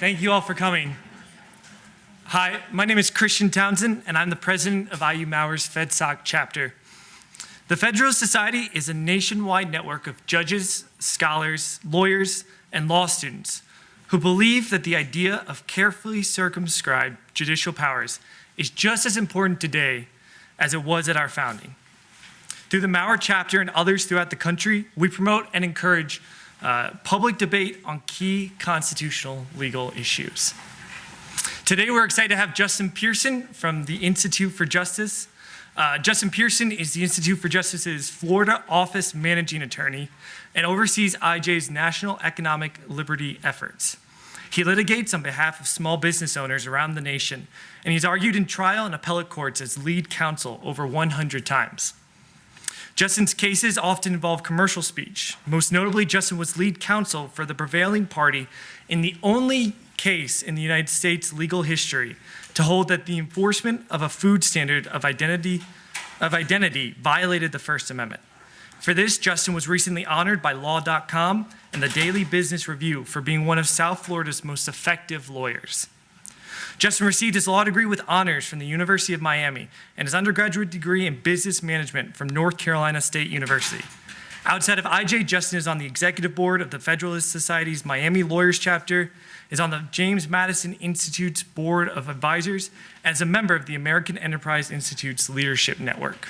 Thank you all for coming. Hi, my name is Christian Townsend, and I'm the president of IU Mauer's FedSoc chapter. The Federalist Society is a nationwide network of judges, scholars, lawyers, and law students who believe that the idea of carefully circumscribed judicial powers is just as important today as it was at our founding. Through the Mauer chapter and others throughout the country, we promote and encourage public debate on key constitutional legal issues. Today, we're excited to have Justin Pearson from the Institute for Justice. Justin Pearson is the Institute for Justice's Florida office managing attorney and oversees IJ's national economic liberty efforts. He litigates on behalf of small business owners around the nation, and he's argued in trial and appellate courts as lead counsel over 100 times. Justin's cases often involve commercial speech. Most notably, Justin was lead counsel for the prevailing party in the only case in the United States legal history to hold that the enforcement of a food standard of identity violated the First Amendment. For this, Justin was recently honored by Law.com and the Daily Business Review for being one of South Florida's most effective lawyers. Justin received his law degree with honors from the University of Miami and his undergraduate degree in business management from North Carolina State University. Outside of IJ, Justin is on the executive board of the Federalist Society's Miami Lawyers Chapter, is on the James Madison Institute's Board of Advisors, and is a member of the American Enterprise Institute's Leadership Network.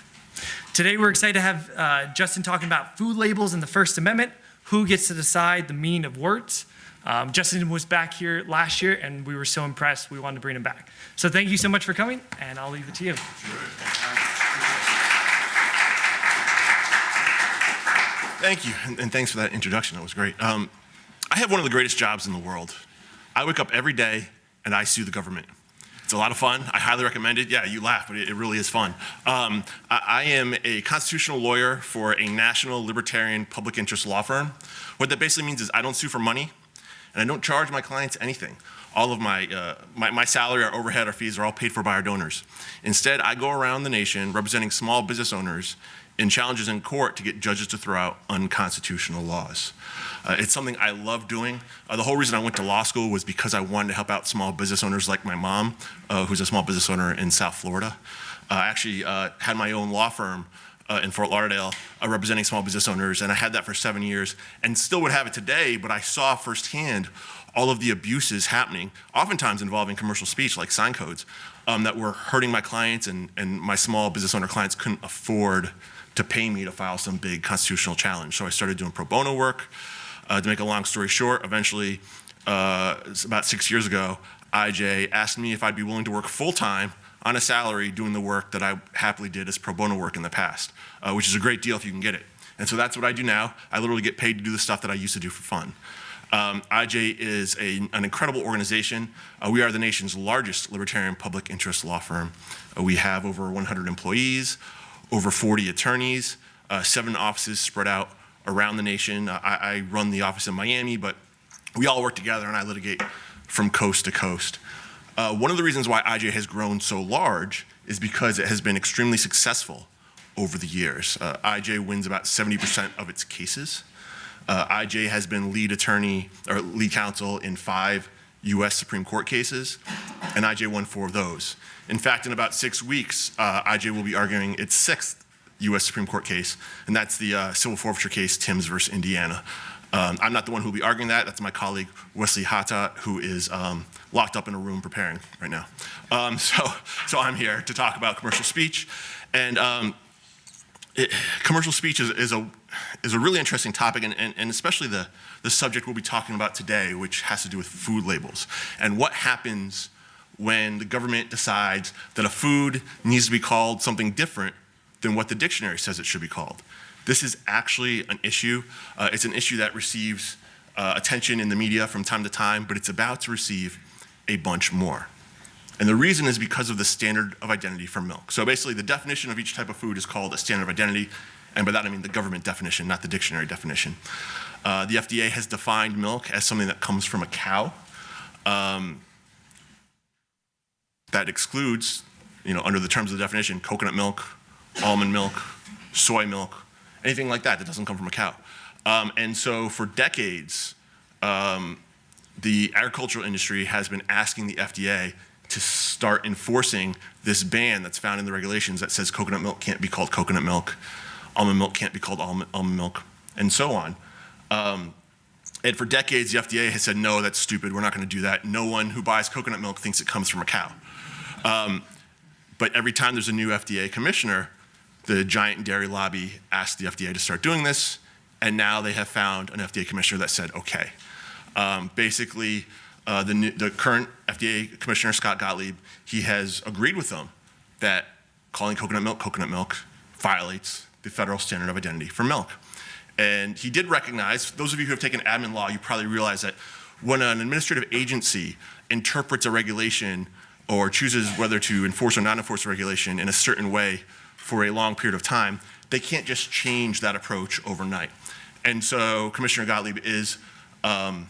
Today, we're excited to have Justin talking about food labels and the First Amendment, who gets to decide the meaning of words. Justin was back here last year, and we were so impressed, we wanted to bring him back. So thank you so much for coming, and I'll leave it to you. Thank you, and thanks for that introduction. That was great. I have one of the greatest jobs in the world. I wake up every day, and I sue the government. It's a lot of fun. I highly recommend it. Yeah, you laugh, but it really is fun. I am a constitutional lawyer for a national libertarian public interest law firm. What that basically means is I don't sue for money, and I don't charge my clients anything. All of my salary, our overhead, our fees are all paid for by our donors. Instead, I go around the nation representing small business owners in challenges in court to get judges to throw out unconstitutional laws. It's something I love doing. The whole reason I went to law school was because I wanted to help out small business owners like my mom, who's a small business owner in South Florida. I actually had my own law firm in Fort Lauderdale representing small business owners, and I had that for 7 years and still would have it today, but I saw firsthand all of the abuses happening, oftentimes involving commercial speech like sign codes, that were hurting my clients, and my small business owner clients couldn't afford to pay me to file some big constitutional challenge. So I started doing pro bono work. To make a long story short, eventually, about 6 years ago, IJ asked me if I'd be willing to work full-time on a salary doing the work that I happily did as pro bono work in the past, which is a great deal if you can get it. And so that's what I do now. I literally get paid to do the stuff that I used to do for fun. IJ is an incredible organization. We are the nation's largest libertarian public interest law firm. We have over 100 employees, over 40 attorneys, 7 offices spread out around the nation. I run the office in Miami, but we all work together and I litigate from coast to coast. One of the reasons why IJ has grown so large is because it has been extremely successful over the years. IJ wins about 70% of its cases. IJ has been lead attorney or lead counsel in 5 US Supreme Court cases, and IJ won 4 of those. In fact, in about 6 weeks, IJ will be arguing its 6th US Supreme Court case, and that's the civil forfeiture case, Timms versus Indiana. I'm not the one who will be arguing that. That's my colleague, Wesley Hata, who is locked up in a room preparing right now. So I'm here to talk about commercial speech. And commercial speech is a really interesting topic, and especially the subject we'll be talking about today, which has to do with food labels and what happens when the government decides that a food needs to be called something different than what the dictionary says it should be called. This is actually an issue. It's an issue that receives attention in the media from time to time, but it's about to receive a bunch more. And the reason is because of the standard of identity for milk. So basically, the definition of each type of food is called a standard of identity, and by that I mean the government definition, not the dictionary definition. The FDA has defined milk as something that comes from a cow. That excludes, under the terms of the definition, coconut milk, almond milk, soy milk, anything like that that doesn't come from a cow. And so for decades, the agricultural industry has been asking the FDA to start enforcing this ban that's found in the regulations that says coconut milk can't be called coconut milk, almond milk can't be called almond milk, and so on. And for decades, the FDA has said, no, that's stupid, we're not gonna do that. No one who buys coconut milk thinks it comes from a cow. But every time there's a new FDA commissioner, the giant dairy lobby asked the FDA to start doing this, and now they have found an FDA commissioner that said, okay. Basically, the current FDA commissioner, Scott Gottlieb, he has agreed with them that calling coconut milk violates the federal standard of identity for milk. And he did recognize, those of you who have taken admin law, you probably realize that when an administrative agency interprets a regulation or chooses whether to enforce or not enforce a regulation in a certain way for a long period of time, they can't just change that approach overnight. And so Commissioner Gottlieb is going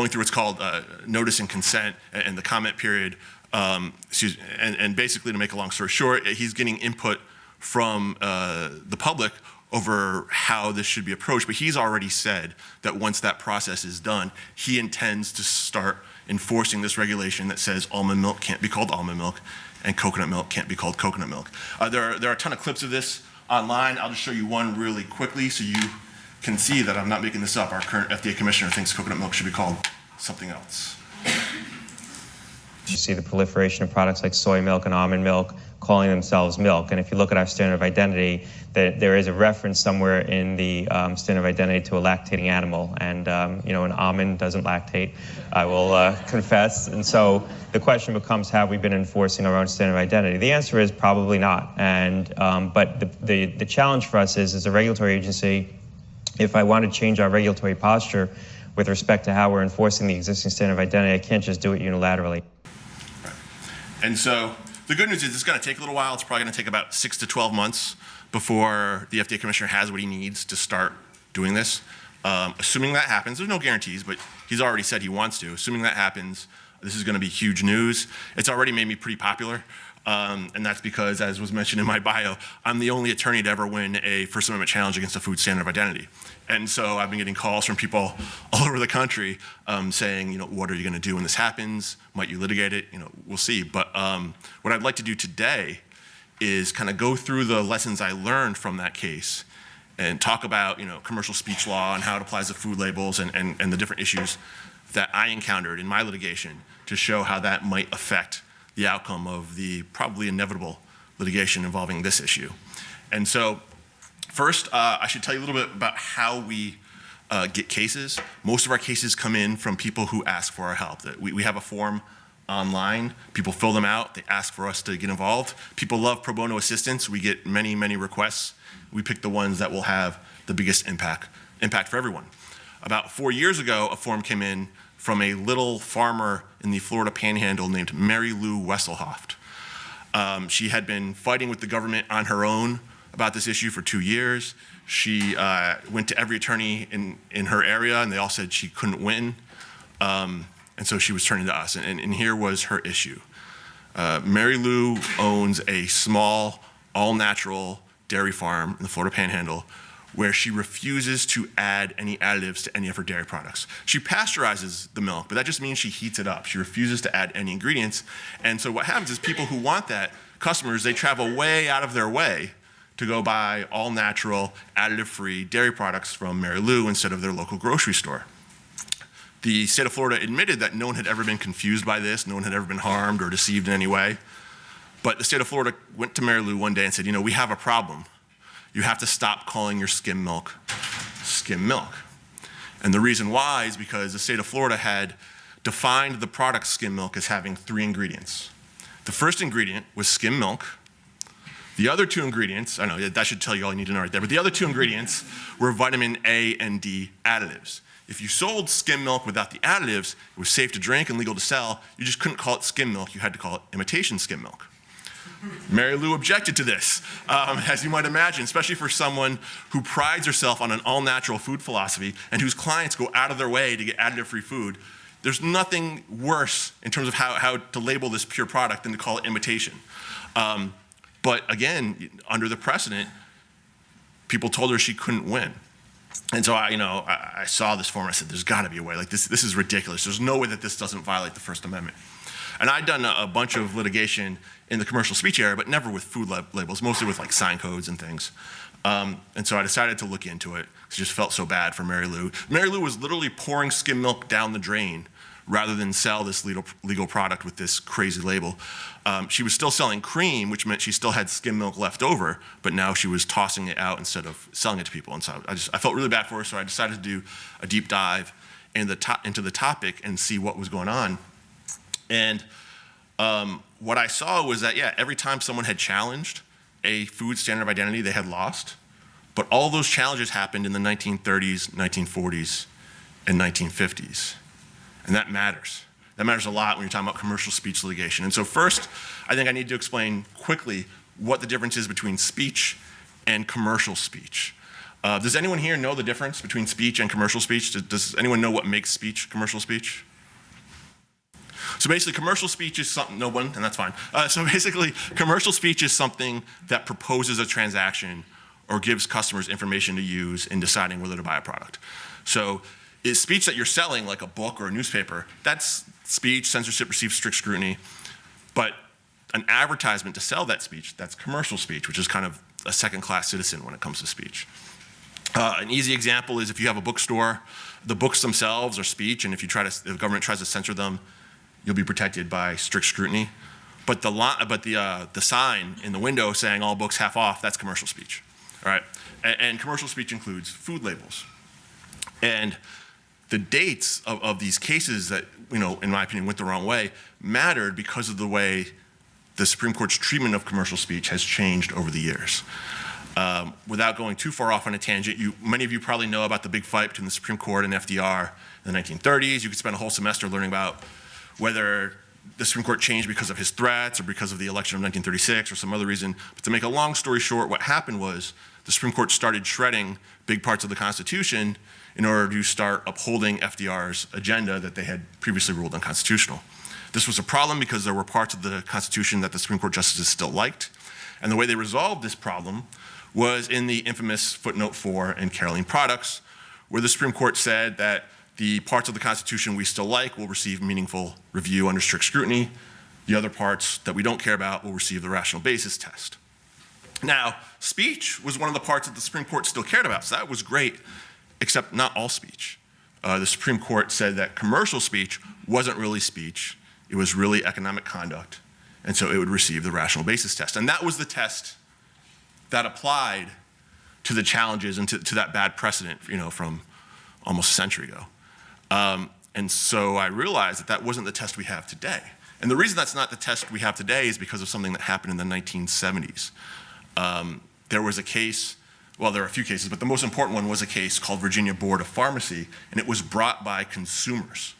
through what's called notice and consent and the comment period. And basically, to make a long story short, he's getting input from the public over how this should be approached. But he's already said that once that process is done, he intends to start enforcing this regulation that says almond milk can't be called almond milk and coconut milk can't be called coconut milk. There are a ton of clips of this online. I'll just show you one really quickly so you can see that I'm not making this up. Our current FDA commissioner thinks coconut milk should be called something else. You see the proliferation of products like soy milk and almond milk calling themselves milk. And if you look at our standard of identity, there is a reference somewhere in the standard of identity to a lactating animal. And an almond doesn't lactate, I will confess. And so the question becomes, have we been enforcing our own standard of identity? The answer is probably not. And but the challenge for us is, as a regulatory agency, if I want to change our regulatory posture with respect to how we're enforcing the existing standard of identity, I can't just do it unilaterally. Right. And so the good news is it's going to take a little while. It's probably going to take about 6 to 12 months before the FDA commissioner has what he needs to start doing this. Assuming that happens, there's no guarantees, but he's already said he wants to. Assuming that happens, this is going to be huge news. It's already made me pretty popular. And that's because, as was mentioned in my bio, I'm the only attorney to ever win a First Amendment challenge against a food standard of identity. And so I've been getting calls from people all over the country saying, what are you going to do when this happens? Might you litigate it? We'll see. But what I'd like to do today is kind of go through the lessons I learned from that case and talk about, commercial speech law and how it applies to food labels and the different issues that I encountered in my litigation to show how that might affect the outcome of the probably inevitable litigation involving this issue. And so first, I should tell you a little bit about how we get cases. Most of our cases come in from people who ask for our help. We have a form online. People fill them out. They ask for us to get involved. People love pro bono assistance. We get many, many requests. We pick the ones that will have the biggest impact for everyone. About 4 years ago, a form came in from a little farmer in the Florida Panhandle named Mary Lou Wesselhoft. She had been fighting with the government on her own about this issue for 2 years. She went to every attorney in her area, and they all said she couldn't win. And so she was turning to us, and here was her issue. Mary Lou owns a small, all-natural dairy farm in the Florida Panhandle where she refuses to add any additives to any of her dairy products. She pasteurizes the milk, but that just means she heats it up. She refuses to add any ingredients. And so what happens is people who want that, customers, they travel way out of their way to go buy all-natural, additive-free dairy products from Mary Lou instead of their local grocery store. The state of Florida admitted that no one had ever been confused by this, no one had ever been harmed or deceived in any way. But the state of Florida went to Mary Lou one day and said, we have a problem. You have to stop calling your skim milk skim milk. And the reason why is because the state of Florida had defined the product skim milk as having 3 ingredients. The first ingredient was skim milk. The other 2 ingredients, I know that should tell you all you need to know right there, but the other 2 ingredients were vitamin A and D additives. If you sold skim milk without the additives, it was safe to drink and legal to sell. You just couldn't call it skim milk. You had to call it imitation skim milk. Mary Lou objected to this, as you might imagine, especially for someone who prides herself on an all-natural food philosophy and whose clients go out of their way to get additive-free food. There's nothing worse in terms of how to label this pure product than to call it imitation. But again, under the precedent, people told her she couldn't win. And so I saw this form. I said, "There's got to be a way. Like this is ridiculous. There's no way that this doesn't violate the First Amendment." And I'd done a bunch of litigation in the commercial speech area, but never with food labels, mostly with like sign codes and things. And so I decided to look into it. It just felt so bad for Mary Lou. Mary Lou was literally pouring skim milk down the drain rather than sell this legal product with this crazy label. She was still selling cream, which meant she still had skim milk left over, but now she was tossing it out instead of selling it to people. And so I felt really bad for her, so I decided to do a deep dive into the topic and see what was going on. And what I saw was that, yeah, every time someone had challenged a food standard of identity, they had lost. But all those challenges happened in the 1930s, 1940s, and 1950s. And that matters. That matters a lot when you're talking about commercial speech litigation. And so first, I think I need to explain quickly what the difference is between speech and commercial speech. Does anyone here know the difference between speech and commercial speech? Does anyone know what makes speech commercial speech? So basically, commercial speech is something, no one, and that's fine. So basically, commercial speech is something that proposes a transaction or gives customers information to use in deciding whether to buy a product. So is speech that you're selling, like a book or a newspaper, that's speech, censorship receives strict scrutiny. But an advertisement to sell that speech, that's commercial speech, which is kind of a second-class citizen when it comes to speech. An easy example is if you have a bookstore, the books themselves are speech, and if the government tries to censor them, you'll be protected by strict scrutiny. But the sign in the window saying all books half off, that's commercial speech, all right? And commercial speech includes food labels. And the dates of these cases that, in my opinion, went the wrong way mattered because of the way the Supreme Court's treatment of commercial speech has changed over the years. Without going too far off on a tangent, many of you probably know about the big fight between the Supreme Court and FDR in the 1930s. You could spend a whole semester learning about whether the Supreme Court changed because of his threats or because of the election of 1936 or some other reason. But to make a long story short, what happened was the Supreme Court started shredding big parts of the Constitution in order to start upholding FDR's agenda that they had previously ruled unconstitutional. This was a problem because there were parts of the Constitution that the Supreme Court justices still liked. And the way they resolved this problem was in the infamous footnote 4 in Caroline Products, where the Supreme Court said that the parts of the Constitution we still like will receive meaningful review under strict scrutiny. The other parts that we don't care about will receive the rational basis test. Now, speech was one of the parts that the Supreme Court still cared about, so that was great, except not all speech. The Supreme Court said that commercial speech wasn't really speech, it was really economic conduct, and so it would receive the rational basis test. And that was the test that applied to the challenges and to that bad precedent, from almost a century ago. And so I realized that that wasn't the test we have today. And the reason that's not the test we have today is because of something that happened in the 1970s. There was a case, well, there are a few cases, but the most important one was a case called Virginia Board of Pharmacy, and it was brought by consumers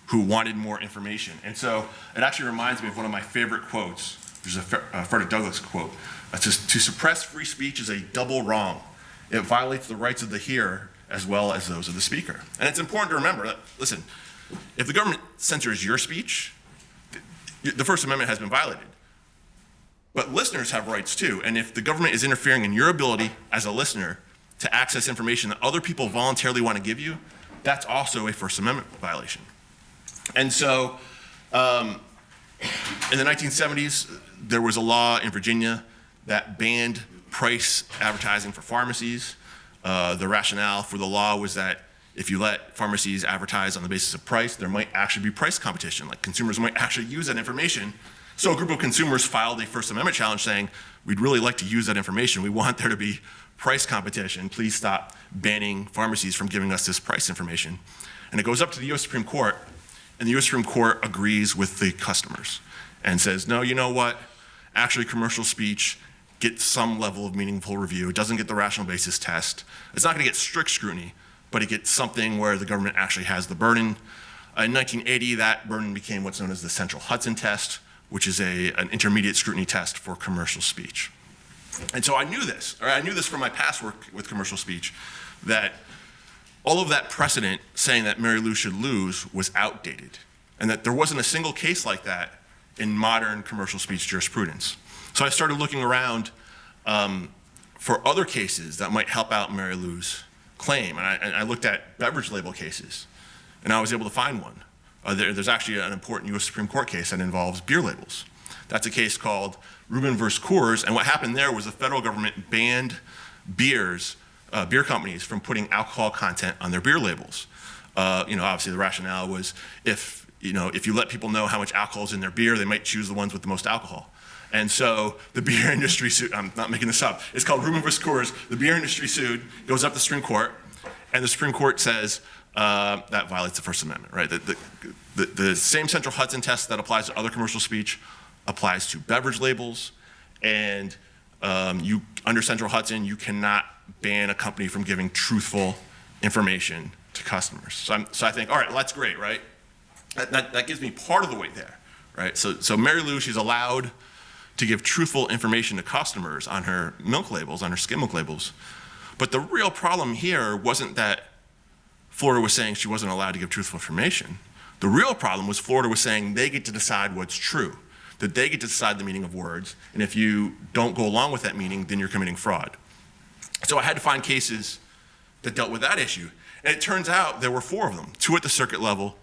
who wanted more information. And so it actually reminds me of one of my favorite quotes. There's a Frederick Douglass quote. It says, "To suppress free speech is a double wrong. It violates the rights of the hearer as well as those of the speaker." And it's important to remember that, listen, if the government censors your speech, the First Amendment has been violated. But listeners have rights too, and if the government is interfering in your ability as a listener to access information that other people voluntarily want to give you, that's also a First Amendment violation. And so in the 1970s, there was a law in Virginia that banned price advertising for pharmacies. The rationale for the law was that if you let pharmacies advertise on the basis of price, there might actually be price competition. Like consumers might actually use that information. So a group of consumers filed a First Amendment challenge saying, we'd really like to use that information. We want there to be price competition. Please stop banning pharmacies from giving us this price information. And it goes up to the US Supreme Court, and the US Supreme Court agrees with the customers and says, no, you know what? Actually, commercial speech gets some level of meaningful review. It doesn't get the rational basis test. It's not gonna get strict scrutiny, but it gets something where the government actually has the burden. In 1980, that burden became what's known as the Central Hudson test, which is an intermediate scrutiny test for commercial speech. And so I knew this, or I knew this from my past work with commercial speech, that all of that precedent saying that Mary Lou should lose was outdated, and that there wasn't a single case like that in modern commercial speech jurisprudence. So I started looking around for other cases that might help out Mary Lou's claim. And I looked at beverage label cases, and I was able to find one. There's actually an important US Supreme Court case that involves beer labels. That's a case called Rubin versus Coors, and what happened there was the federal government banned beer companies from putting alcohol content on their beer labels. Obviously the rationale was if you let people know how much alcohol is in their beer, they might choose the ones with the most alcohol. And so the beer industry sued, I'm not making this up, it's called Rubin versus Coors. The beer industry sued, goes up to the Supreme Court, and the Supreme Court says that violates the First Amendment, right? The same central Hudson test that applies to other commercial speech applies to beverage labels, and under central Hudson, you cannot ban a company from giving truthful information to customers. So I think, all right, well, that's great, right? That gives me part of the way there, right? So Mary Lou, she's allowed to give truthful information to customers on her milk labels, on her skim milk labels. But the real problem here wasn't that Florida was saying she wasn't allowed to give truthful information. The real problem was Florida was saying they get to decide what's true, that they get to decide the meaning of words, and if you don't go along with that meaning, then you're committing fraud. So I had to find cases that dealt with that issue. And it turns out there were 4 of them, 2 at the circuit level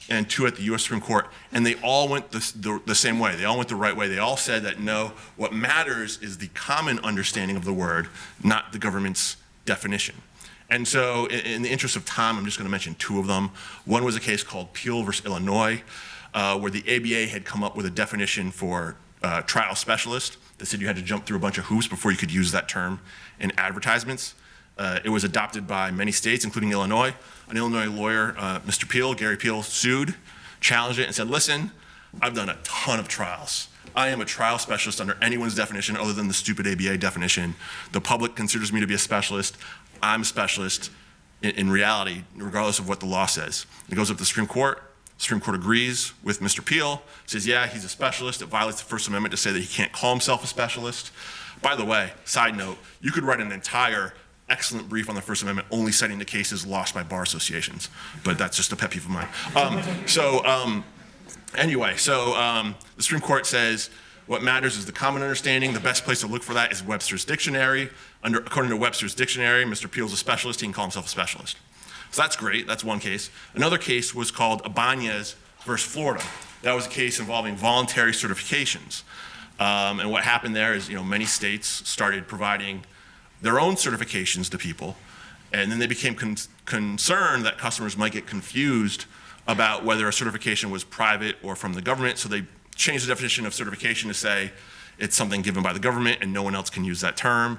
and 2 at the US Supreme Court, and they all went the same way. They all went the right way. They all said that no, what matters is the common understanding of the word, not the government's definition. And so in the interest of time, I'm just going to mention 2 of them. One was a case called Peel versus Illinois, where the ABA had come up with a definition for trial specialist that said you had to jump through a bunch of hoops before you could use that term in advertisements. It was adopted by many states, including Illinois. An Illinois lawyer, Mr. Peel, Gary Peel, sued, challenged it, and said, listen, I've done a ton of trials. I am a trial specialist under anyone's definition other than the stupid ABA definition. The public considers me to be a specialist. I'm a specialist in reality, regardless of what the law says. It goes up to the Supreme Court. The Supreme Court agrees with Mr. Peel, says, yeah, he's a specialist. It violates the First Amendment to say that he can't call himself a specialist. By the way, side note, you could write an entire excellent brief on the First Amendment only citing the cases lost by bar associations, but that's just a pet peeve of mine. The Supreme Court says what matters is the common understanding. The best place to look for that is Webster's Dictionary. According to Webster's Dictionary, Mr. Peel's a specialist. He can call himself a specialist. So that's great. That's one case. Another case was called Ibanez versus Florida. That was a case involving voluntary certifications. And what happened there is, many states started providing their own certifications to people, and then they became concerned that customers might get confused about whether a certification was private or from the government, so they changed the definition of certification to say it's something given by the government and no one else can use that term.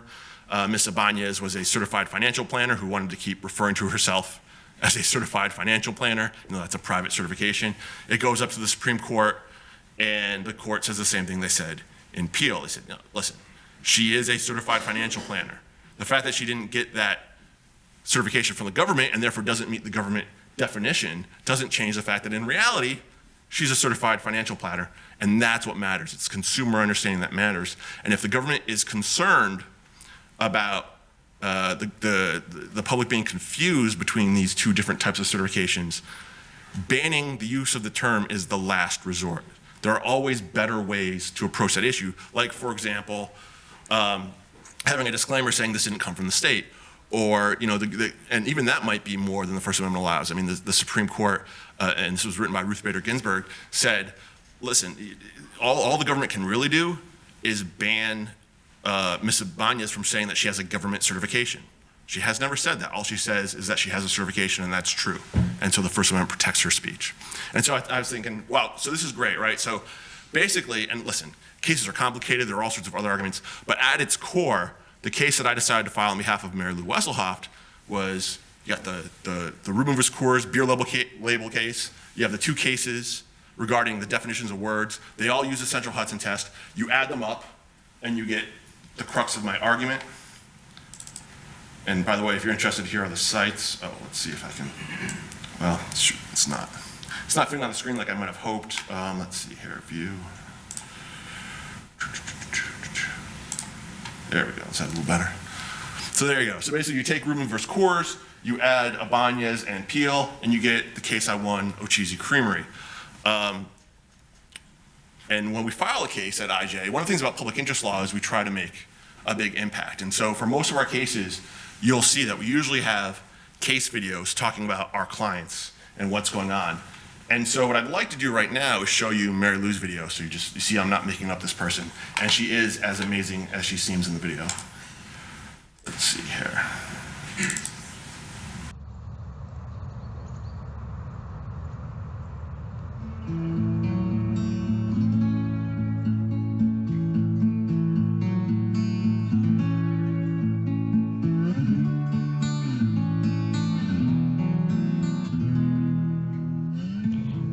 Ms. Ibanez was a certified financial planner who wanted to keep referring to herself as a certified financial planner. That's a private certification. It goes up to the Supreme Court, and the court says the same thing they said in Peel. They said, no, listen, she is a certified financial planner. The fact that she didn't get that certification from the government and therefore doesn't meet the government definition doesn't change the fact that in reality, she's a certified financial planner, and that's what matters. It's consumer understanding that matters. And if the government is concerned about the public being confused between these 2 different types of certifications, banning the use of the term is the last resort. There are always better ways to approach that issue, like, for example, having a disclaimer saying this didn't come from the state, or, and even that might be more than the First Amendment allows. I mean, the Supreme Court, and this was written by Ruth Bader Ginsburg, said, listen, all the government can really do is ban Ms. Ibanez from saying that she has a government certification. She has never said that. All she says is that she has a certification, and that's true. And so the First Amendment protects her speech. And so I was thinking, wow, so this is great, right? So basically, and listen, cases are complicated. There are all sorts of other arguments. But at its core, the case that I decided to file on behalf of Mary Lou Wesselhoft was, you got the Rubin versus Coors beer label case. You have the 2 cases regarding the definitions of words. They all use the central Hudson test. You add them up, and you get the crux of my argument. And by the way, if you're interested, here are the sites. Oh, let's see if I can. Well, it's not. It's not fitting on the screen like I might have hoped. Let's see here, view. There we go, let's have a little better. So there you go. So basically you take Rubin versus Coors, you add Ibanez and Peel, and you get the case I won, O'Cheesy Creamery. And when we file a case at IJ, one of the things about public interest law is we try to make a big impact. And so for most of our cases, you'll see that we usually have case videos talking about our clients and what's going on. And so what I'd like to do right now is show you Mary Lou's video. So you see I'm not making up this person. And she is as amazing as she seems in the video. Let's see here.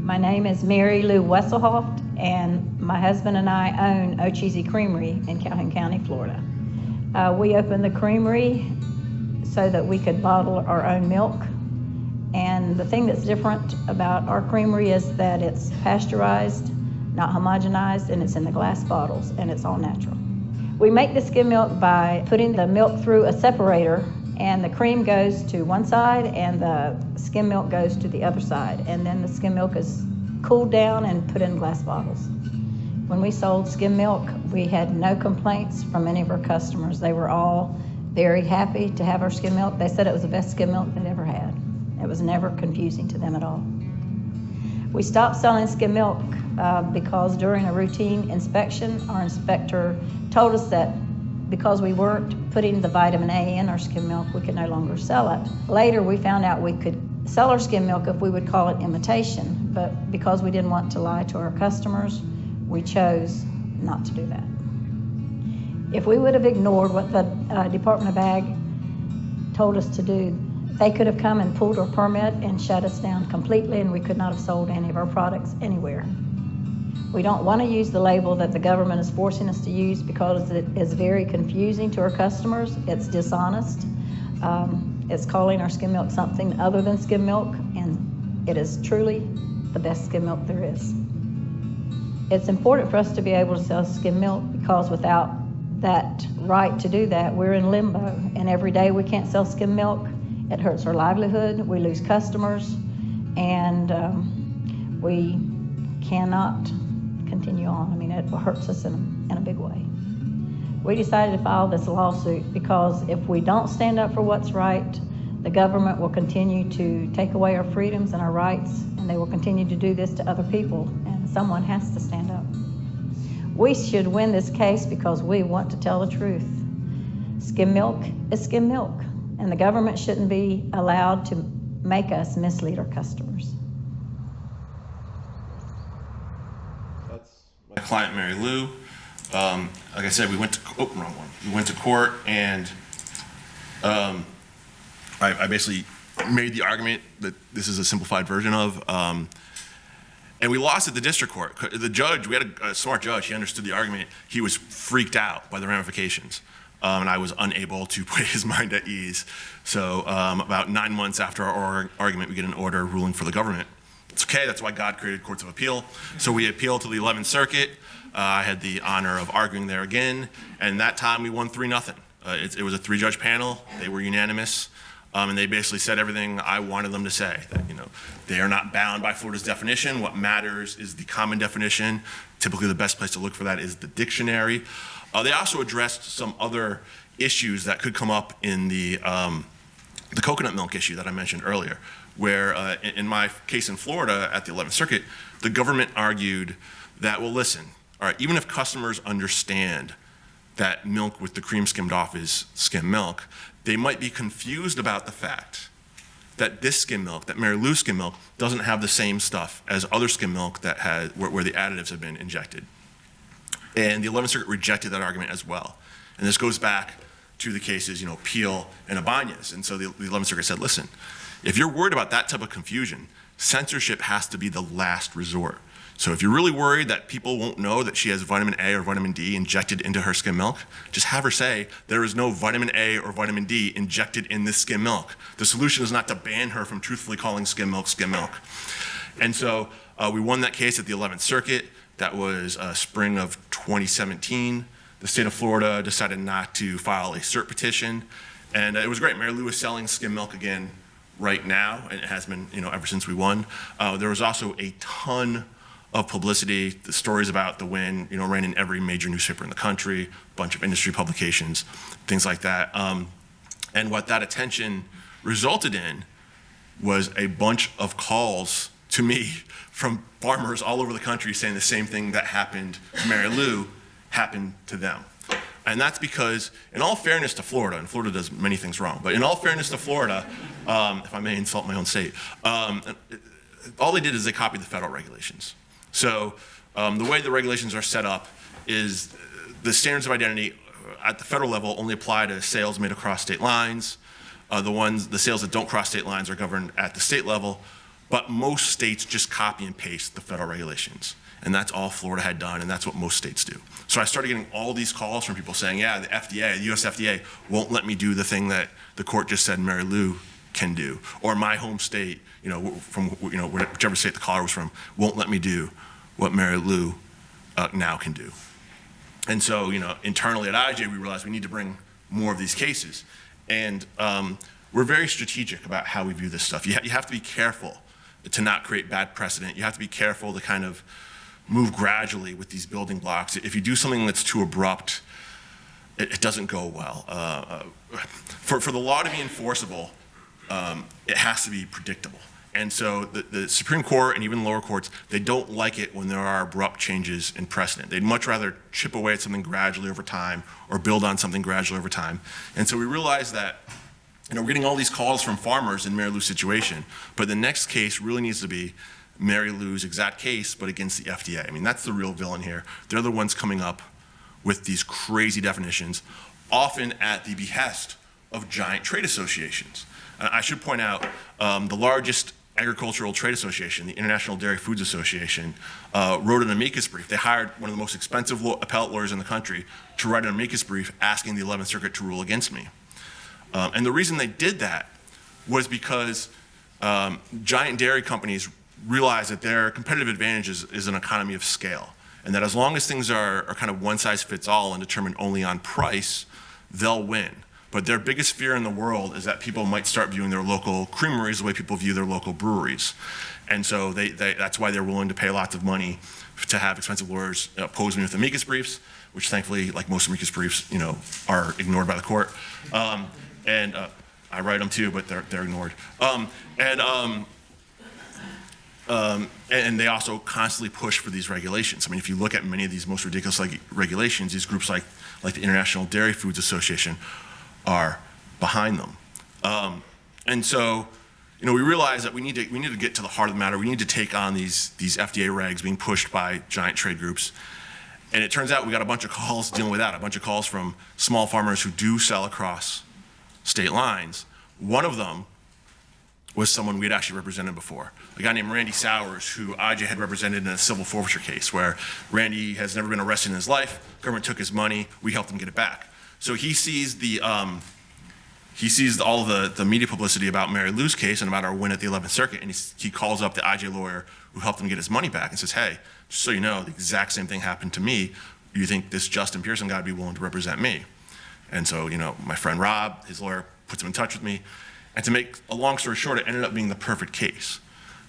My name is Mary Lou Wesselhoft, and my husband and I own O'Cheesy Creamery in Calhoun County, Florida. We opened the creamery so that we could bottle our own milk. And the thing that's different about our creamery is that it's pasteurized, not homogenized, and it's in the glass bottles, and it's all natural. We make the skim milk by putting the milk through a separator, and the cream goes to one side and the skim milk goes to the other side. And then the skim milk is cooled down and put in glass bottles. When we sold skim milk, we had no complaints from any of our customers. They were all very happy to have our skim milk. They said it was the best skim milk they'd ever had. It was never confusing to them at all. We stopped selling skim milk because during a routine inspection, our inspector told us that because we weren't putting the vitamin A in our skim milk, we could no longer sell it. Later, we found out we could sell our skim milk if we would call it imitation, but because we didn't want to lie to our customers, we chose not to do that. If we would have ignored what the Department of Ag told us to do, they could have come and pulled our permit and shut us down completely, and we could not have sold any of our products anywhere. We don't want to use the label that the government is forcing us to use because it is very confusing to our customers. It's dishonest. It's calling our skim milk something other than skim milk, and it is truly the best skim milk there is. It's important for us to be able to sell skim milk because without that right to do that, we're in limbo. And every day we can't sell skim milk, it hurts our livelihood, we lose customers, and we cannot continue on. I mean, it hurts us in a big way. We decided to file this lawsuit because if we don't stand up for what's right, the government will continue to take away our freedoms and our rights, and they will continue to do this to other people, and someone has to stand up. We should win this case because we want to tell the truth. Skim milk is skim milk, and the government shouldn't be allowed to make us mislead our customers. My client, Mary Lou. Like I said, we went to, wrong one. We went to court, and I basically made the argument that this is a simplified version of, and we lost at the district court. The judge, we had a smart judge, he understood the argument. He was freaked out by the ramifications, and I was unable to put his mind at ease. So about 9 months after our argument, we get an order ruling for the government. It's okay, that's why God created courts of appeal. So we appealed to the 11th Circuit. I had the honor of arguing there again, and that time we won 3-0. It was a 3-judge panel. They were unanimous, and they basically said everything I wanted them to say, that they are not bound by Florida's definition. What matters is the common definition. Typically the best place to look for that is the dictionary. They also addressed some other issues that could come up in the coconut milk issue that I mentioned earlier, where in my case in Florida at the 11th Circuit, the government argued that, well, listen, all right, even if customers understand that milk with the cream skimmed off is skim milk, they might be confused about the fact that this skim milk, that Mary Lou skim milk, doesn't have the same stuff as other skim milk that where the additives have been injected. And the 11th Circuit rejected that argument as well. And this goes back to the cases, Peel and Ibanez. And so the 11th Circuit said, listen, if you're worried about that type of confusion, censorship has to be the last resort. So if you're really worried that people won't know that she has vitamin A or vitamin D injected into her skim milk, just have her say there is no vitamin A or vitamin D injected in this skim milk. The solution is not to ban her from truthfully calling skim milk skim milk. And so we won that case at the 11th Circuit. That was spring of 2017. The state of Florida decided not to file a cert petition. And it was great. Mary Lou is selling skim milk again right now, and it has been ever since we won. There was also a ton of publicity. The stories about the win, ran in every major newspaper in the country, a bunch of industry publications, things like that. And what that attention resulted in was a bunch of calls to me from farmers all over the country saying the same thing that happened to Mary Lou happened to them. And that's because, in all fairness to Florida, and Florida does many things wrong, but in all fairness to Florida, if I may insult my own state, all they did is they copied the federal regulations. So the way the regulations are set up is the standards of identity at the federal level only apply to sales made across state lines. The sales that don't cross state lines are governed at the state level, but most states just copy and paste the federal regulations. And that's all Florida had done, and that's what most states do. So I started getting all these calls from people saying, yeah, the FDA, the US FDA won't let me do the thing that the court just said Mary Lou can do. Or my home state, from whichever state the caller was from, won't let me do what Mary Lou now can do. And so, internally at IJ, we realized we need to bring more of these cases. And we're very strategic about how we view this stuff. You have to be careful to not create bad precedent. You have to be careful to kind of move gradually with these building blocks. If you do something that's too abrupt, it doesn't go well. For the law to be enforceable, it has to be predictable. And so the Supreme Court and even lower courts, they don't like it when there are abrupt changes in precedent. They'd much rather chip away at something gradually over time or build on something gradually over time. And so we realized that we're getting all these calls from farmers in Mary Lou's situation, but the next case really needs to be Mary Lou's exact case, but against the FDA. I mean, that's the real villain here. They're the ones coming up with these crazy definitions, often at the behest of giant trade associations. I should point out, the largest agricultural trade association, the International Dairy Foods Association, wrote an amicus brief. They hired one of the most expensive appellate lawyers in the country to write an amicus brief asking the 11th Circuit to rule against me. And the reason they did that was because giant dairy companies realize that their competitive advantage is an economy of scale, and that as long as things are kind of one size fits all and determined only on price, they'll win. But their biggest fear in the world is that people might start viewing their local creameries the way people view their local breweries. And so that's why they're willing to pay lots of money to have expensive lawyers oppose me with amicus briefs, which thankfully, like most amicus briefs, are ignored by the court. And I write them too, but they're ignored. And they also constantly push for these regulations. I mean, if you look at many of these most ridiculous regulations, these groups like the International Dairy Foods Association are behind them. And so, we realize that we need to get to the heart of the matter. We need to take on these FDA regs being pushed by giant trade groups. And it turns out we got a bunch of calls dealing with that, a bunch of calls from small farmers who do sell across state lines. One of them was someone we had actually represented before, a guy named Randy Sowers, who IJ had represented in a civil forfeiture case where Randy has never been arrested in his life, government took his money, we helped him get it back. So he sees all the media publicity about Mary Lou's case and about our win at the 11th Circuit, and he calls up the IJ lawyer who helped him get his money back and says, hey, just so you know, the exact same thing happened to me. You think this Justin Pearson guy would be willing to represent me? And so, my friend Rob, his lawyer, puts him in touch with me. And to make a long story short, it ended up being the perfect case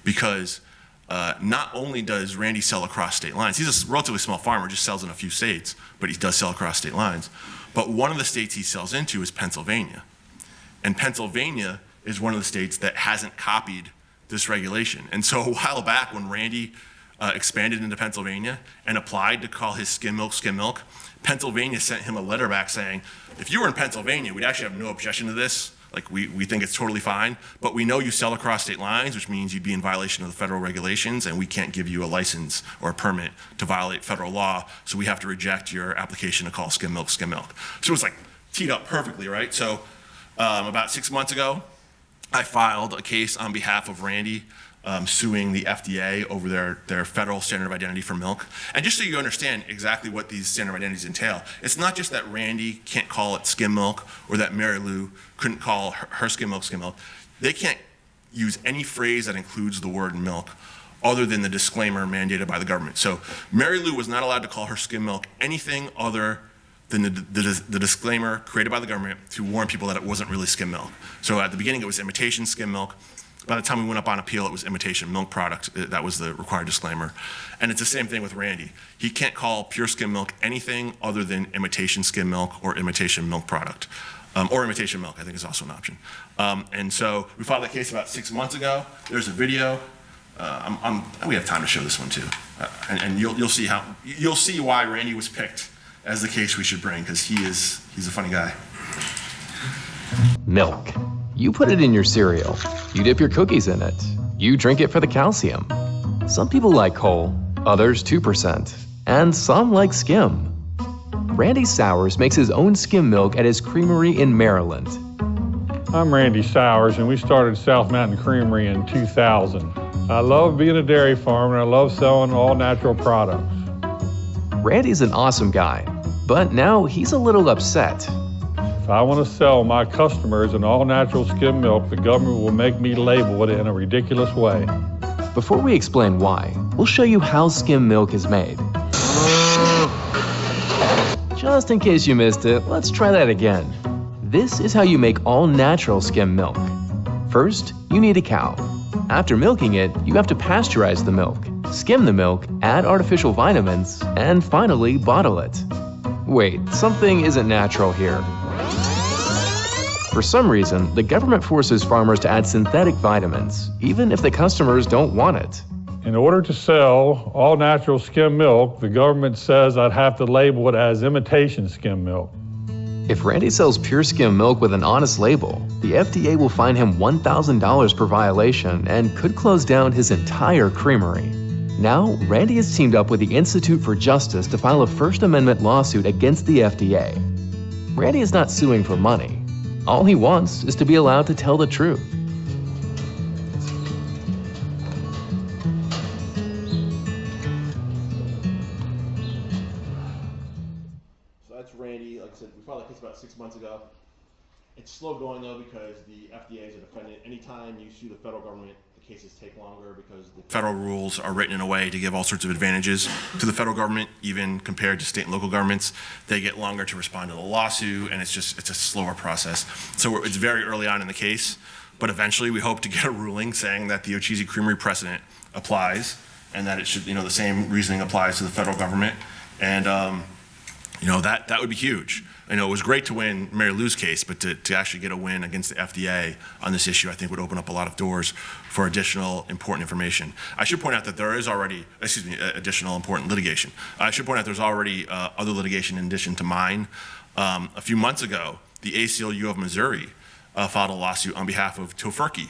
because not only does Randy sell across state lines, he's a relatively small farmer, just sells in a few states, but he does sell across state lines. But one of the states he sells into is Pennsylvania. And Pennsylvania is one of the states that hasn't copied this regulation. And so a while back when Randy expanded into Pennsylvania and applied to call his Skim Milk, Pennsylvania sent him a letter back saying, if you were in Pennsylvania, we'd actually have no objection to this. Like, we think it's totally fine, but we know you sell across state lines, which means you'd be in violation of the federal regulations, and we can't give you a license or a permit to violate federal law, so we have to reject your application to call Skim Milk. So it was like teed up perfectly, right? So about 6 months ago, I filed a case on behalf of Randy suing the FDA over their federal standard of identity for milk. And just so you understand exactly what these standard identities entail, it's not just that Randy can't call it Skim Milk or that Mary Lou couldn't call her Skim Milk. They can't use any phrase that includes the word milk other than the disclaimer mandated by the government. So Mary Lou was not allowed to call her Skim Milk anything other than the disclaimer created by the government to warn people that it wasn't really skim milk. So at the beginning, it was imitation skim milk. By the time we went up on appeal, it was imitation milk product. That was the required disclaimer. And it's the same thing with Randy. He can't call pure skim milk anything other than imitation skim milk or imitation milk product. Or imitation milk, I think, is also an option. And so we filed that case about 6 months ago. There's a video. We have time to show this one too, and you'll see why Randy was picked as the case we should bring, because he's a funny guy. Milk. You put it in your cereal. You dip your cookies in it. You drink it for the calcium. Some people like whole, others 2%, and some like skim. Randy Sowers makes his own skim milk at his creamery in Maryland. I'm Randy Sowers, and we started South Mountain Creamery in 2000. I love being a dairy farmer, and I love selling all natural products. Randy's an awesome guy, but now he's a little upset. If I want to sell my customers an all-natural skim milk, the government will make me label it in a ridiculous way. Before we explain why, we'll show you how skim milk is made. Just in case you missed it, let's try that again. This is how you make all-natural skim milk. First, you need a cow. After milking it, you have to pasteurize the milk, skim the milk, add artificial vitamins, and finally bottle it. Wait, something isn't natural here. For some reason, the government forces farmers to add synthetic vitamins, even if the customers don't want it. In order to sell all-natural skim milk, the government says I'd have to label it as imitation skim milk. If Randy sells pure skim milk with an honest label, the FDA will fine him $1,000 per violation and could close down his entire creamery. Now, Randy has teamed up with the Institute for Justice to file a First Amendment lawsuit against the FDA. Randy is not suing for money. All he wants is to be allowed to tell the truth. So that's Randy. Like I said, we filed that case about 6 months ago. It's slow going though because the FDA is a defendant. Anytime you sue the federal government, the cases take longer because the federal rules are written in a way to give all sorts of advantages to the federal government, even compared to state and local governments. They get longer to respond to the lawsuit, and it's a slower process. So it's very early on in the case, but eventually we hope to get a ruling saying that the Ocheezy Creamery precedent applies and that it should, the same reasoning applies to the federal government. And that would be huge. It was great to win Mary Lou's case, but to actually get a win against the FDA on this issue, I think would open up a lot of doors for additional important information. I should point out that there is already, additional important litigation. I should point out there's already other litigation in addition to mine. A few months ago, the ACLU of Missouri filed a lawsuit on behalf of Tofurkey.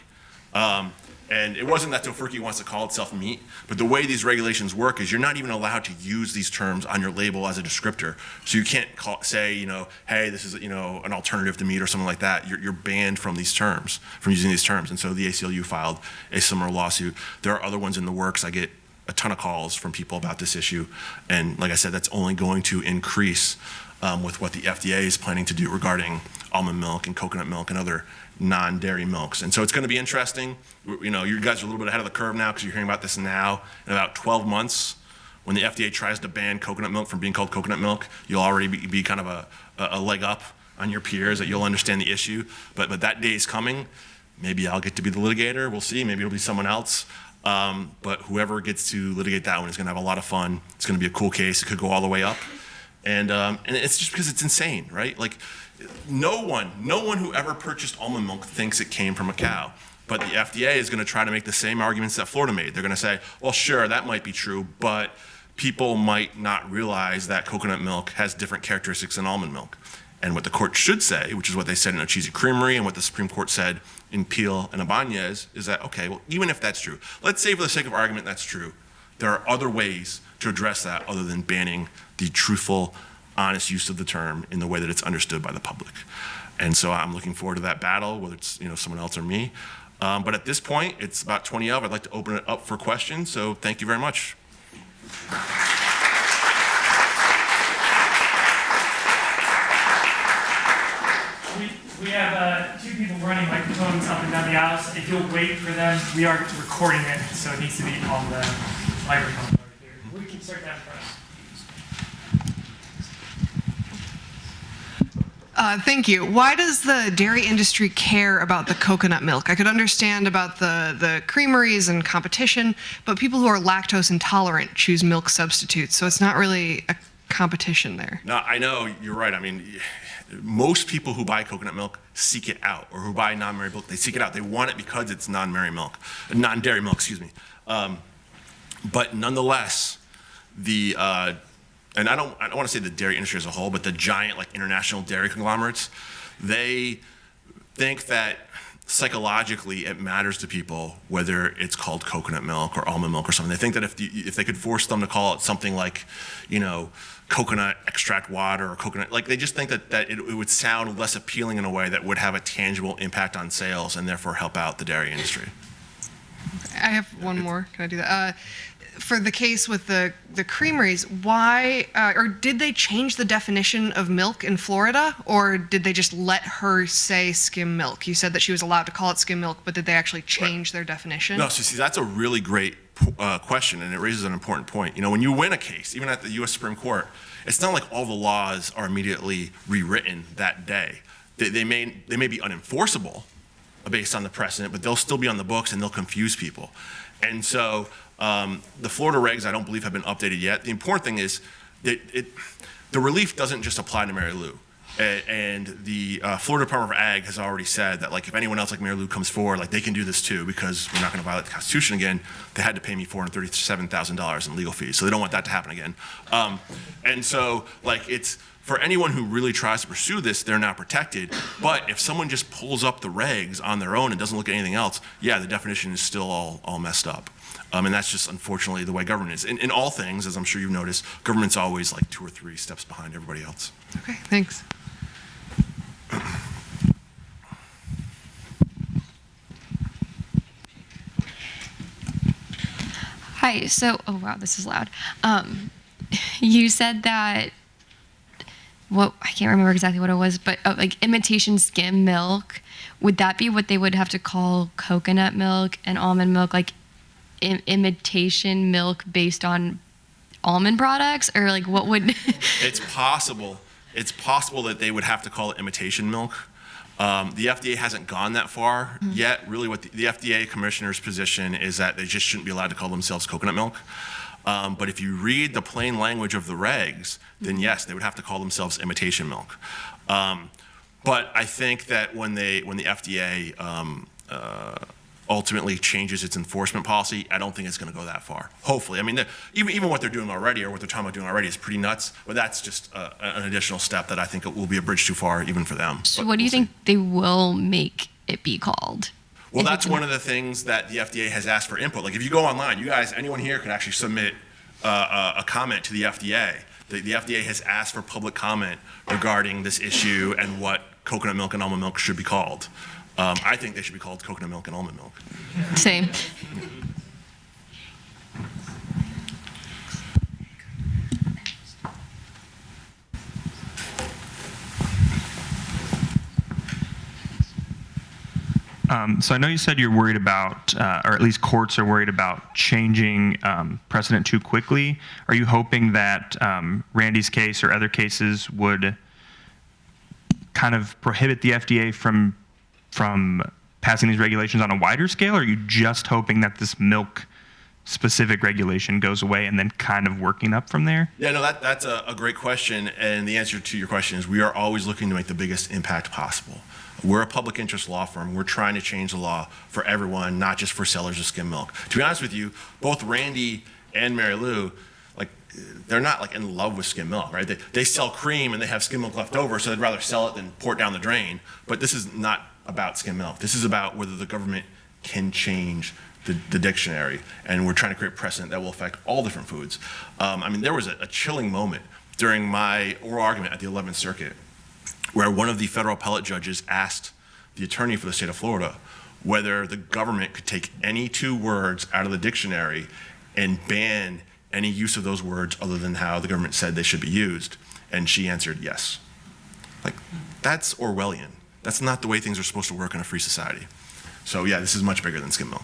And it wasn't that Tofurkey wants to call itself meat, but the way these regulations work is you're not even allowed to use these terms on your label as a descriptor. So you can't say, hey, this is, an alternative to meat or something like that. You're banned from these terms, from using these terms. And so the ACLU filed a similar lawsuit. There are other ones in the works. I get a ton of calls from people about this issue. And like I said, that's only going to increase with what the FDA is planning to do regarding almond milk and coconut milk and other non-dairy milks. And so it's going to be interesting. You guys are a little bit ahead of the curve now because you're hearing about this now. In about 12 months, when the FDA tries to ban coconut milk from being called coconut milk, you'll already be kind of a leg up on your peers, that you'll understand the issue. But that day is coming. Maybe I'll get to be the litigator. We'll see. Maybe it'll be someone else. But whoever gets to litigate that one is going to have a lot of fun. It's going to be a cool case. It could go all the way up. And it's just because it's insane, right? Like, no one who ever purchased almond milk thinks it came from a cow. But the FDA is going to try to make the same arguments that Florida made. They're going to say, well, sure, that might be true, but people might not realize that coconut milk has different characteristics than almond milk. And what the court should say, which is what they said in Ocheezy Creamery and what the Supreme Court said in Peel and Ibanez, is that, okay, well, even if that's true, let's say for the sake of argument that's true, there are other ways to address that other than banning the truthful, honest use of the term in the way that it's understood by the public. And so I'm looking forward to that battle, whether it's someone else or me. But at this point, it's about 20 of. I'd like to open it up for questions. So thank you very much. We have two people running microphones up and down the aisles. If you'll wait for them, we are recording it, so it needs to be on the microphone over here. We can start down front. Thank you. Why does the dairy industry care about the coconut milk? I could understand about the creameries and competition, but people who are lactose intolerant choose milk substitutes, so it's not really a competition there. No, I know, you're right. I mean, Most people who buy coconut milk seek it out, or who buy non-dairy milk, they seek it out. They want it because it's non-dairy milk, excuse me. But nonetheless, and I don't want to say the dairy industry as a whole, but the giant like international dairy conglomerates, they think that psychologically it matters to people whether it's called coconut milk or almond milk or something. They think that if they could force them to call it something like, coconut extract water or coconut, like they just think that it would sound less appealing in a way that would have a tangible impact on sales and therefore help out the dairy industry. I have one more. Can I do that? For the case with the creameries, why, or did they change the definition of milk in Florida, or did they just let her say skim milk? You said that she was allowed to call it skim milk, but did they actually change their definition? No, so see, that's a really great question, and it raises an important point. When you win a case, even at the U.S. Supreme Court, it's not like all the laws are immediately rewritten that day. They may be unenforceable based on the precedent, but they'll still be on the books and they'll confuse people. And so the Florida regs, I don't believe, have been updated yet. The important thing is that the relief doesn't just apply to Mary Lou. And the Florida Department of Ag has already said that, like, if anyone else like Mary Lou comes forward, like, they can do this too, because we're not going to violate the Constitution again. They had to pay me $437,000 in legal fees, so they don't want that to happen again. And so, like, it's for anyone who really tries to pursue this, they're not protected. But if someone just pulls up the regs on their own and doesn't look at anything else, yeah, the definition is still all messed up. And that's just, unfortunately, the way government is. In all things, as I'm sure you've noticed, government's always like 2 or 3 steps behind everybody else. Okay, thanks. Hi, so, oh wow, this is loud. You said that, I can't remember exactly what it was, but like imitation skim milk, would that be what they would have to call coconut milk and almond milk, like imitation milk based on almond products, or like what would? It's possible that they would have to call it imitation milk. The FDA hasn't gone that far yet. Really, what the FDA commissioner's position is that they just shouldn't be allowed to call themselves coconut milk. But if you read the plain language of the regs, then yes, they would have to call themselves imitation milk. But I think that when the FDA ultimately changes its enforcement policy, I don't think it's going to go that far. Hopefully, I mean, even what they're doing already, or what they're talking about doing already, is pretty nuts. But that's just an additional step that I think it will be a bridge too far, even for them. So what do you think they will make it be called? Well, that's one of the things that the FDA has asked for input. Like, if you go online, you guys, anyone here could actually submit a comment to the FDA. The FDA has asked for public comment regarding this issue and what coconut milk and almond milk should be called. I think they should be called coconut milk and almond milk. Same. So I know you said you're worried about, or at least courts are worried about changing precedent too quickly. Are you hoping that Randy's case or other cases would kind of prohibit the FDA from passing these regulations on a wider scale? Or are you just hoping that this milk specific regulation goes away and then kind of working up from there? Yeah, no, that's a great question. And the answer to your question is we are always looking to make the biggest impact possible. We're a public interest law firm. We're trying to change the law for everyone, not just for sellers of skim milk. To be honest with you, both Randy and Mary Lou, like, they're not like in love with skim milk, right? They sell cream and they have skim milk left over, so they'd rather sell it than pour it down the drain. But this is not about skim milk. This is about whether the government can change the dictionary, and we're trying to create precedent that will affect all different foods. I mean, there was a chilling moment during my oral argument at the 11th Circuit where one of the federal appellate judges asked the attorney for the state of Florida whether the government could take any 2 words out of the dictionary and ban any use of those words other than how the government said they should be used. And she answered yes. Like, that's Orwellian. That's not the way things are supposed to work in a free society. So yeah, this is much bigger than skim milk.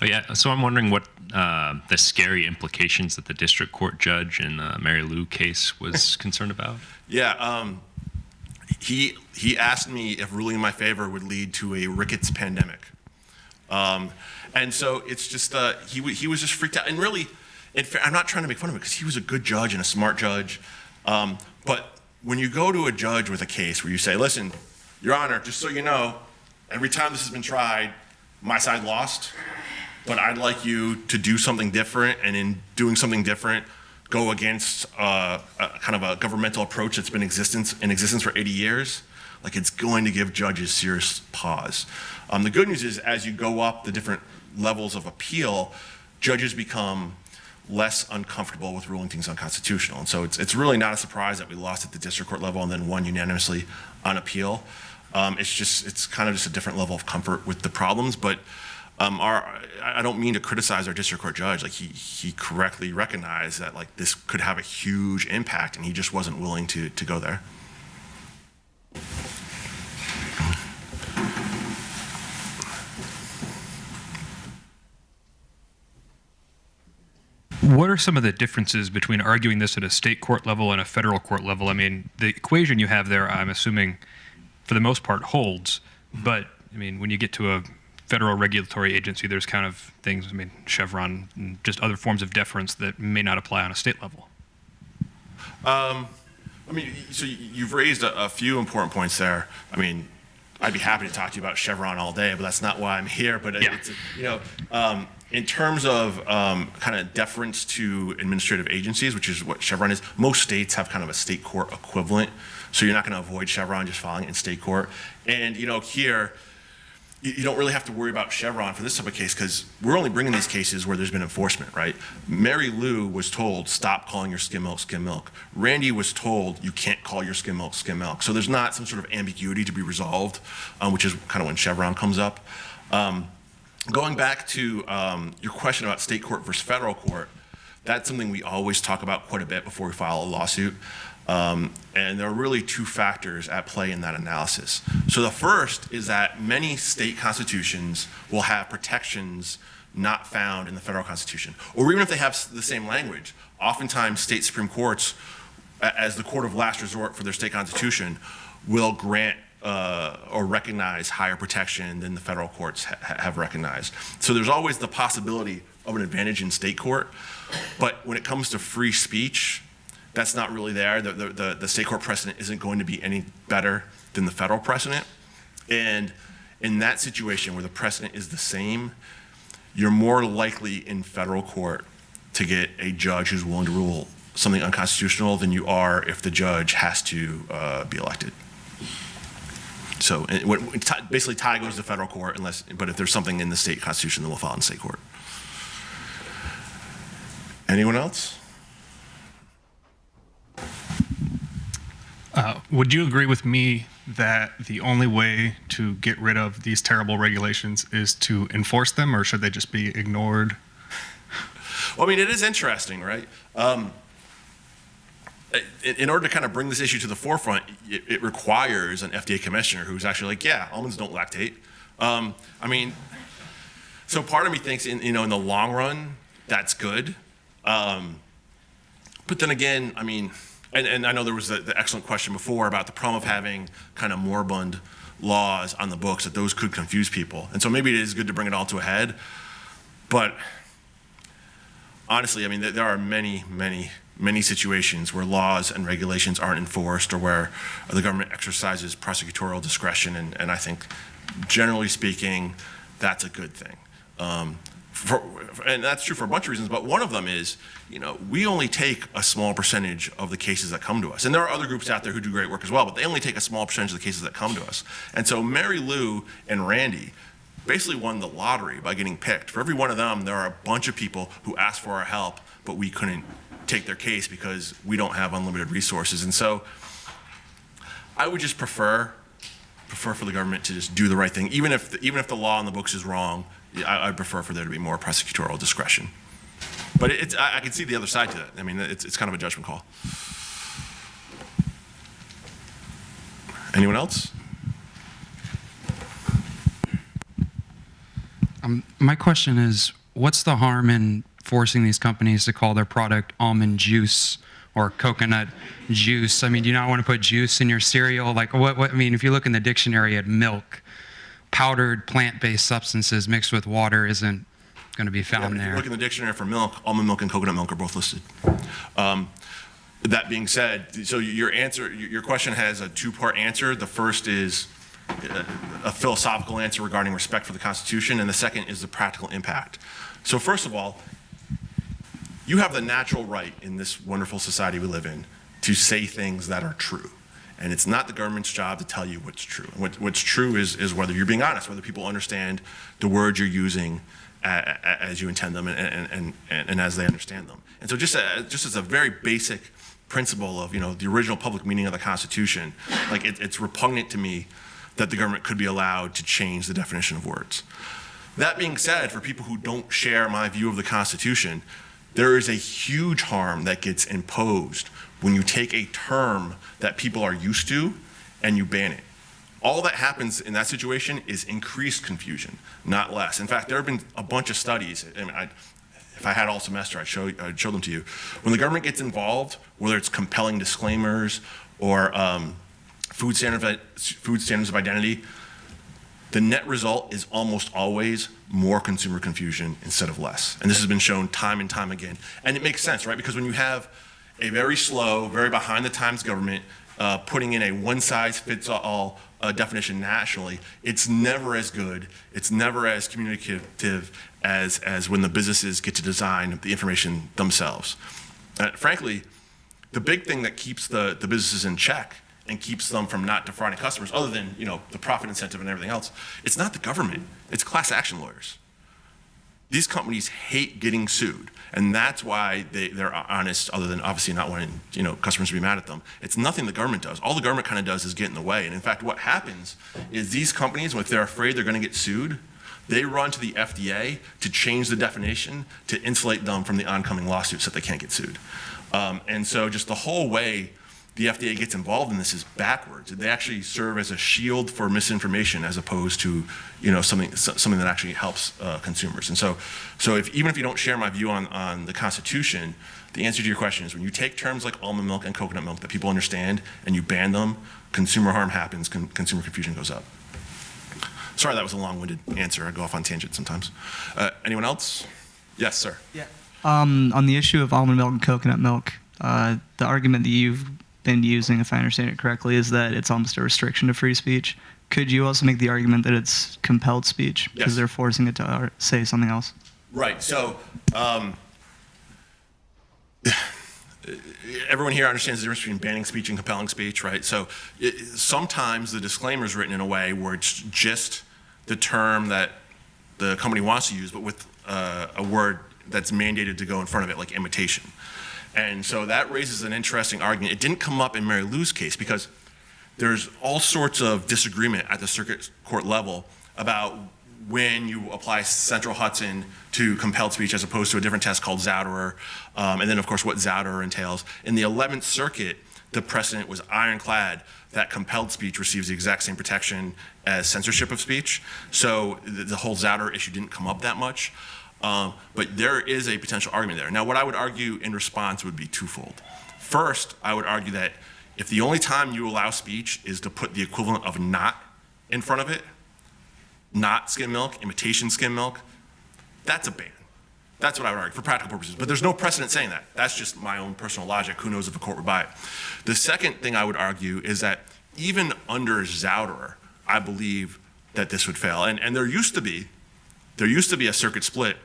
Oh yeah, so I'm wondering what the scary implications that the district court judge in the Mary Lou case was concerned about. Yeah, he asked me if ruling in my favor would lead to a rickets pandemic. And so it's just, he was just freaked out. And really, I'm not trying to make fun of him because he was a good judge and a smart judge. But when you go to a judge with a case where you say, listen, Your Honor, just so you know, every time this has been tried, my side lost, but I'd like you to do something different, and in doing something different, go against a kind of a governmental approach that's been in existence for 80 years, like it's going to give judges serious pause. The good news is as you go up the different levels of appeal, judges become less uncomfortable with ruling things unconstitutional. And so it's really not a surprise that we lost at the district court level and then won unanimously on appeal. It's kind of just a different level of comfort with the problems, but I don't mean to criticize our district court judge. Like he correctly recognized that like this could have a huge impact, and he just wasn't willing to go there. What are some of the differences between arguing this at a state court level and a federal court level? I mean, the equation you have there, I'm assuming, for the most part, holds. But, I mean, when you get to a federal regulatory agency, there's kind of things, I mean, Chevron, and just other forms of deference that may not apply on a state level. I mean, so you've raised a few important points there. I mean, I'd be happy to talk to you about Chevron all day, but that's not why I'm here. But yeah. It's, in terms of kind of deference to administrative agencies, which is what Chevron is, most states have kind of a state court equivalent. So you're not going to avoid Chevron just filing it in state court. And, here, you don't really have to worry about Chevron for this type of case because we're only bringing these cases where there's been enforcement, right? Mary Lou was told, stop calling your skim milk, skim milk. Randy was told, you can't call your skim milk, skim milk. So there's not some sort of ambiguity to be resolved, which is kind of when Chevron comes up. Going back to your question about state court versus federal court, that's something we always talk about quite a bit before we file a lawsuit. And there are really two factors at play in that analysis. So the first is that many state constitutions will have protections not found in the federal constitution. Or even if they have the same language, oftentimes state Supreme Courts, as the court of last resort for their state constitution, will grant or recognize higher protection than the federal courts have recognized. So there's always the possibility of an advantage in state court. But when it comes to free speech, that's not really there. The state court precedent isn't going to be any better than the federal precedent. And in that situation where the precedent is the same, you're more likely in federal court to get a judge who's willing to rule something unconstitutional than you are if the judge has to be elected. So basically tie goes to federal court, but if there's something in the state constitution, then we'll file in state court. Anyone else? Would you agree with me that the only way to get rid of these terrible regulations is to enforce them, or should they just be ignored? Well, I mean, it is interesting, right? In order to kind of bring this issue to the forefront, it requires an FDA commissioner who's actually like, yeah, almonds don't lactate. I mean, so part of me thinks in the long run, that's good. But then again, I mean, and I know there was the excellent question before about the problem of having kind of moribund laws on the books, that those could confuse people. And so maybe it is good to bring it all to a head. But honestly, I mean, there are many situations where laws and regulations aren't enforced or where the government exercises prosecutorial discretion. And I think, generally speaking, that's a good thing. And that's true for a bunch of reasons, but one of them is, we only take a small percentage of the cases that come to us. And there are other groups out there who do great work as well, but they only take a small percentage of the cases that come to us. And so Mary Lou and Randy basically won the lottery by getting picked. For every one of them, there are a bunch of people who asked for our help, but we couldn't take their case because we don't have unlimited resources. And so I would just prefer for the government to just do the right thing. Even if the law on the books is wrong, I'd prefer for there to be more prosecutorial discretion. But I can see the other side to that. I mean, it's kind of a judgment call. Anyone else? My question is, what's the harm in forcing these companies to call their product almond juice or coconut juice? I mean, do you not want to put juice in your cereal? Like, what? I mean, if you look in the dictionary at milk, powdered plant-based substances mixed with water isn't going to be found If you there. look in the dictionary for milk, almond milk and coconut milk are both listed. That being said, so your question has a two-part answer. The first is a philosophical answer regarding respect for the Constitution, and the second is the practical impact. So first of all, you have the natural right in this wonderful society we live in to say things that are true. And it's not the government's job to tell you what's true. What's true is whether you're being honest, whether people understand the words you're using as you intend them and as they understand them. And so just as a very basic principle of, the original public meaning of the Constitution, like it's repugnant to me that the government could be allowed to change the definition of words. That being said, for people who don't share my view of the Constitution, there is a huge harm that gets imposed when you take a term that people are used to and you ban it. All that happens in that situation is increased confusion, not less. In fact, there have been a bunch of studies, and if I had all semester, I'd show them to you. When the government gets involved, whether it's compelling disclaimers or food standards of identity, the net result is almost always more consumer confusion instead of less. And this has been shown time and time again. And it makes sense, right? Because when you have a very slow, very behind the times government putting in a one-size-fits-all definition nationally, it's never as good, it's never as communicative as when the businesses get to design the information themselves. Frankly, the big thing that keeps the businesses in check and keeps them from not defrauding customers, other than the profit incentive and everything else, it's not the government, it's class action lawyers. These companies hate getting sued, and that's why they're honest, other than obviously not wanting customers to be mad at them. It's nothing the government does. All the government kind of does is get in the way. And in fact, what happens is these companies, if they're afraid they're going to get sued, they run to the FDA to change the definition to insulate them from the oncoming lawsuits so that they can't get sued. And so just the whole way the FDA gets involved in this is backwards. They actually serve as a shield for misinformation as opposed to something that actually helps consumers. And so even if you don't share my view on the Constitution, the answer to your question is when you take terms like almond milk and coconut milk that people understand and you ban them, consumer harm happens, consumer confusion goes up. Sorry, that was a long-winded answer. I go off on tangents sometimes. Anyone else? Yes, sir. Yeah. On the issue of almond milk and coconut milk, the argument that you've been using, if I understand it correctly, is that it's almost a restriction to free speech. Could you also make the argument that it's compelled speech because they're forcing it to say something else? Right. So everyone here understands the difference between banning speech and compelling speech, right? So sometimes the disclaimer is written in a way where it's just the term that the company wants to use, but with a word that's mandated to go in front of it, like imitation. And so that raises an interesting argument. It didn't come up in Mary Lou's case because there's all sorts of disagreement at the circuit court level about when you apply central Hudson to compelled speech as opposed to a different test called Zouderer, and then of course what Zouderer entails. In the 11th Circuit, the precedent was ironclad that compelled speech receives the exact same protection as censorship of speech. So the whole Zouderer issue didn't come up that much. But there is a potential argument there. Now, what I would argue in response would be twofold. First, I would argue that if the only time you allow speech is to put the equivalent of not in front of it, not skim milk, imitation skim milk, that's a ban. That's what I would argue for practical purposes. But there's no precedent saying that. That's just my own personal logic. Who knows if a court would buy it. The second thing I would argue is that even under Zouderer, I believe that this would fail. And there used to be a circuit split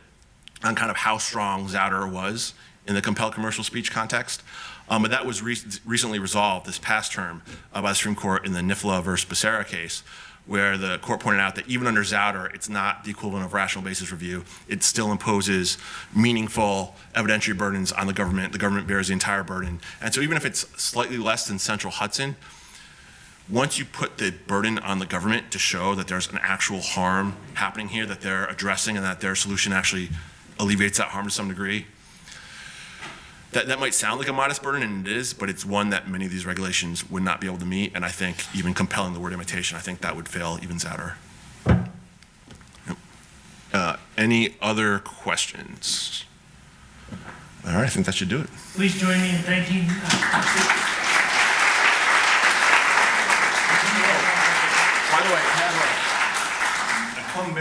on kind of how strong Zouderer was in the compelled commercial speech context. But that was recently resolved this past term by the Supreme Court in the Nifla versus Becerra case, where the court pointed out that even under Zouderer, it's not the equivalent of rational basis review. It still imposes meaningful evidentiary burdens on the government. The government bears the entire burden. And so even if it's slightly less than central Hudson, once you put the burden on the government to show that there's an actual harm happening here that they're addressing and that their solution actually alleviates that harm to some degree, that might sound like a modest burden, and it is, but it's one that many of these regulations would not be able to meet, and I think even compelling the word imitation, I think that would fail even Zouderer. Any other questions? All right, I think that should do it. Please join me in thanking. By the way,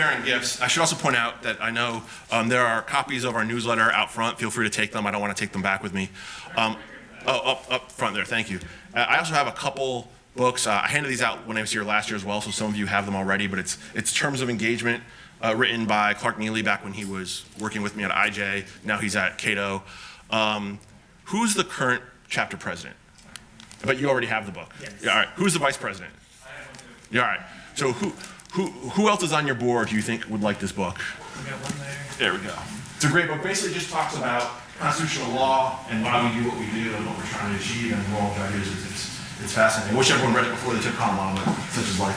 American Gifts. I should also point out that I know there are copies of our newsletter out front. Feel free to take them. I don't want to take them back with me. Up front there, thank you. I also have a couple books. I handed these out when I was here last year as well, so some of you have them already, but it's Terms of Engagement, written by Clark Neely back when he was working with me at IJ. Now he's at Cato. Who's the current chapter president? But you already have the book. Yes. Yeah, all right. Who's the vice president? I have one too. Yeah, all right. So who else is on your board who you think would like this book? We got one there. There we go. It's a great book. Basically, just talks about constitutional law and why we do what we do and what we're trying to achieve and moral values. It's fascinating. I wish everyone read it before they took common law, but such is life.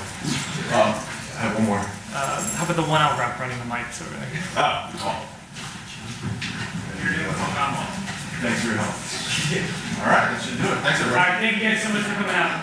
I have one more. How about the one out running the mics over there? Thanks for your help. All right, that should do it. Thanks, everybody. All right, thank you guys so much for coming out.